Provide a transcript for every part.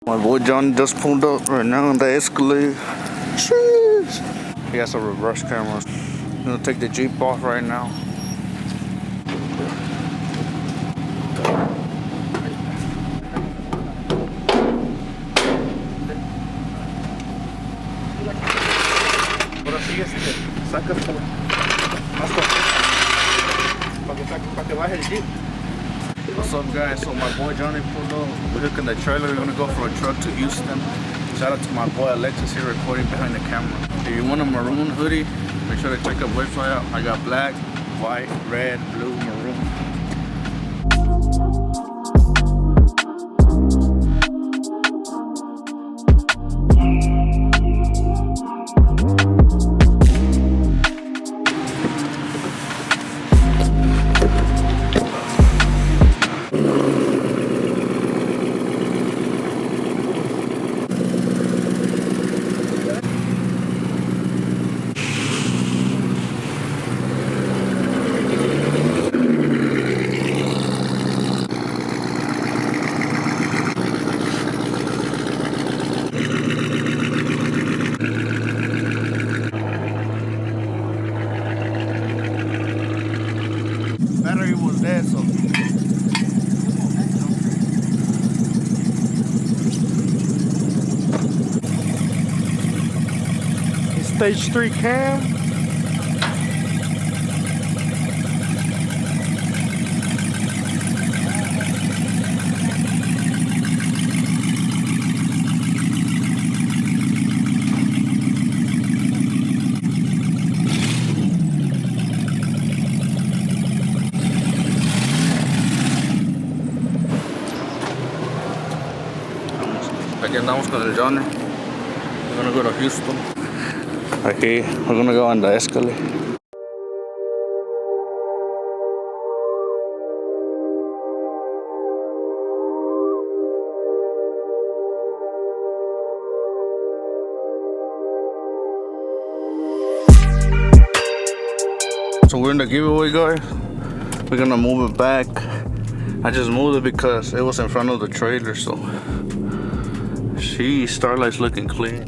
My boy John just pulled up right now on the Escalade. Jeez. He has a reverse camera. I'm gonna take the Jeep off right now. Ahora sí, sacas más para que baje el Jeep. What's up, guys? So my boy Johnny pulled up. We're hooking the trailer. We're gonna go for a truck to Houston. Shout out to my boy Alexis here recording behind the camera. If you want a maroon hoodie, make sure to check out website out. I got black, white, red, blue, maroon. Battery was dead, so Stage 3 cam. aquí andamos con el Johnny. We're gonna go to Houston. Aquí, we're gonna go on the Escalade. So we're in the giveaway, guys. We're gonna move it back. I just moved it because it was in front of the trailer, so Starlight's looking clean.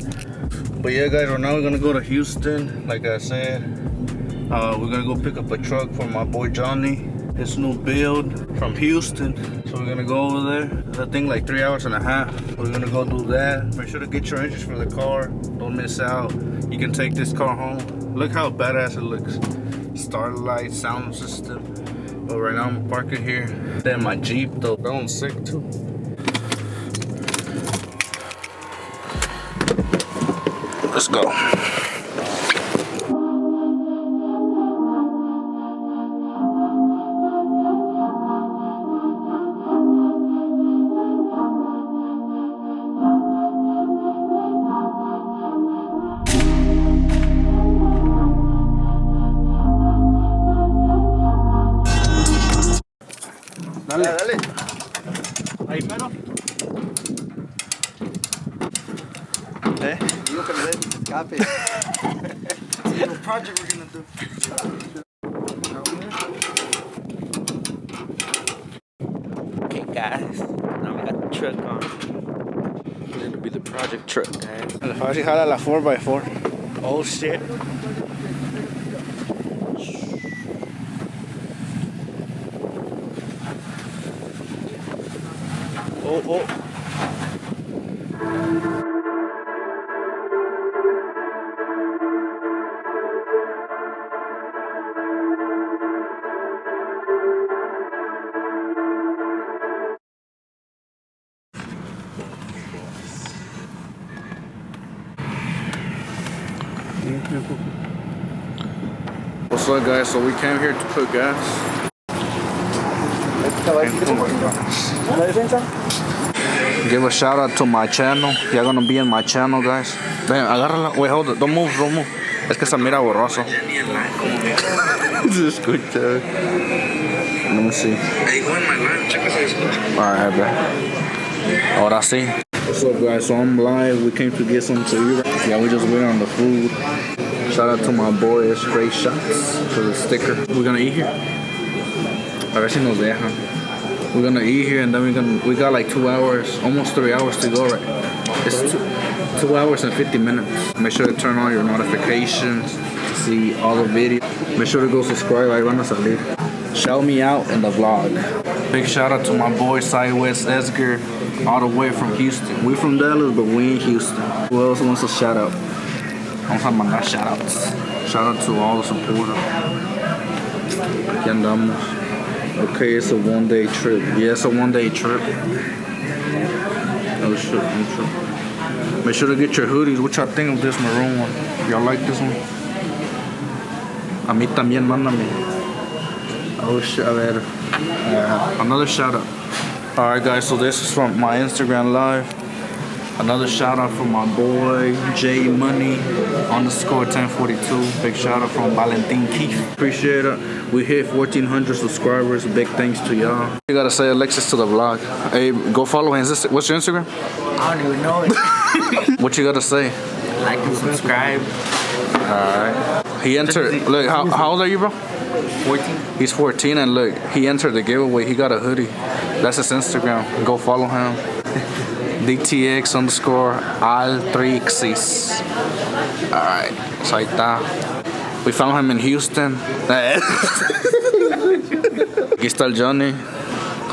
But yeah, guys, right now we're gonna go to Houston. Like I said, we're gonna go pick up a truck for my boy Johnny, his new build from Houston. So we're gonna go over there. That thing like 3 hours and a half. We're gonna go do that. Make sure to get your interest for the car. Don't miss out. You can take this car home. Look how badass it looks. Starlight sound system. But right now I'm parking here. Then my Jeep though, that one's sick too. Let's go. Dale, dale. Ahí, pero. Digo que le dé escape. Little project we're gonna do. Okay, guys. Now we got the truck on. It's gonna be the project truck, guys. A ver si jala la 4x4. Oh shit. Oh. What's up, guys? So we came here to put gas. Give a shout out to my channel. You're gonna be in my channel, guys. Damn, agárrala. Wait, hold it. Don't move. Es que se mira borroso. Se escucha. Let me see. Alright, bro. Ahora sí. What's up, guys? So I'm live. We came to get some to eat. Yeah, we just waiting on the food. Shout out to my boy Straight Shots for the sticker. We're gonna eat here. A ver si nos dejan. We're gonna eat here, and then we got like 2 hours, almost 3 hours to go. Right? It's 2 hours and 50 minutes. Make sure to turn on your notifications to see all the videos. Make sure to go subscribe. Ahí van a salir. Shout me out in the vlog. Big shout out to my boy Sidewest Edgar, all the way from Houston. We from Dallas, but we in Houston. Who else wants a shout out? Vamos a mandar shout outs. Shout out to all the supporters. Aquí andamos. Okay, it's a 1-day trip. Yeah, it's a 1-day trip. Oh shit, I'm sure. Make sure to get your hoodies. What y'all think of this maroon one? Y'all like this one? A mí también, mándame. Oh shit, a ver. Another shout out. Alright guys, so this is from my Instagram live. Another shout out from my boy J Money _1042. Big shout out from Valentin Keith. Appreciate it. We hit 1,400 subscribers. Big thanks to y'all. You gotta say Alexis to the vlog. Hey, go follow him. What's your Instagram? I don't even know it. What you gotta say? Like and subscribe. Alright. He entered. Look, how old are you, bro? 14. He's 14, and look, he entered the giveaway. He got a hoodie. That's his Instagram. Go follow him. DTX_Al3xis. Alright, so ahí está. We found him in Houston. Aquí está el Johnny.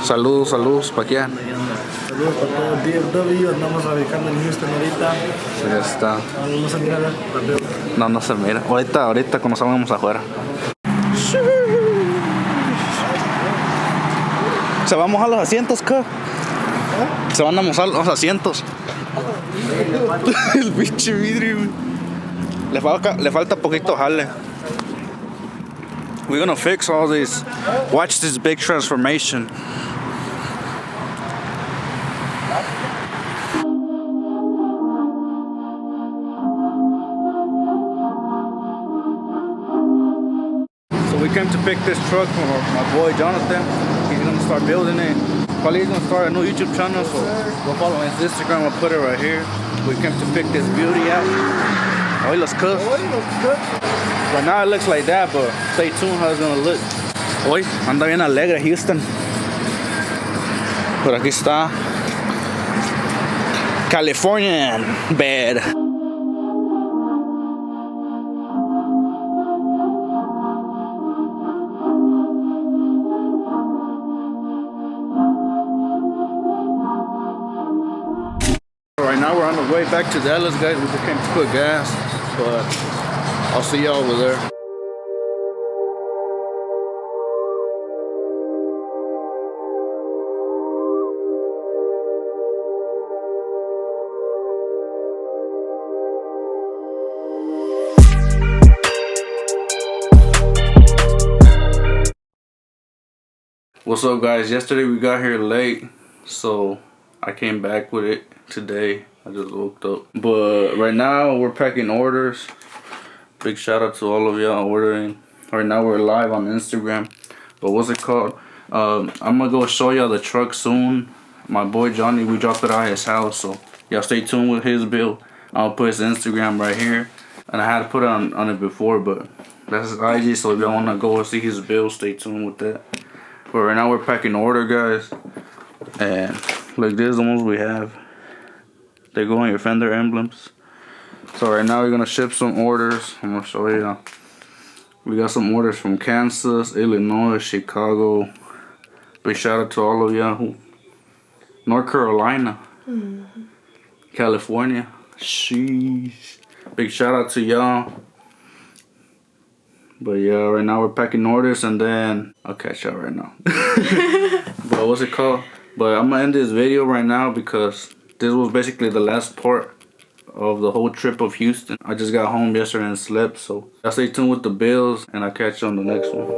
Saludos, ¿pa' quién? Saludos para todo el DFW. Andamos radicando en Houston ahorita. Pues ya está. No se mira la rápido. No se mira. Ahorita cuando salgamos afuera. Se van a mojar los asientos, ¿qué? Se van a mojar los asientos. El pinche vidrio. Le falta poquito jale. We're gonna fix all this. Watch this big transformation. So we came to pick this truck from my boy Jonathan. He's gonna start building it. Probably he's gonna start a new YouTube channel, so go follow his Instagram. I'll put it right here. We came to pick this beauty out. Oh, he looks cooked. But now it looks like that, but stay tuned how it's gonna look. Hoy anda bien alegre Houston. Por aquí está Californian bed. Right now we're on the way back to Dallas, guys. We just came to put gas, but I'll see y'all over there. What's up, guys? Yesterday we got here late, so I came back with it today. I just woke up. But right now we're packing orders. Big shout out to all of y'all ordering. Right now we're live on Instagram. But what's it called? I'm gonna go show y'all the truck soon. My boy Johnny, we dropped it at his house, so y'all stay tuned with his build. I'll put his Instagram right here. And I had to put it on it before, but that's his IG, so if y'all wanna go see his build, stay tuned with that. But right now we're packing order, guys. And look, this is the ones we have. They go on your fender emblems. So right now we're gonna ship some orders. I'm gonna show you. We got some orders from Kansas, Illinois, Chicago. Big shout out to all of y'all. North Carolina, California. Sheesh. Big shout out to y'all. But yeah, right now we're packing orders, and then I'll catch y'all right now. But what's it called? But I'm gonna end this video right now because this was basically the last part of the whole trip of Houston. I just got home yesterday and slept, so y'all stay tuned with the bills, and I'll catch you on the next one.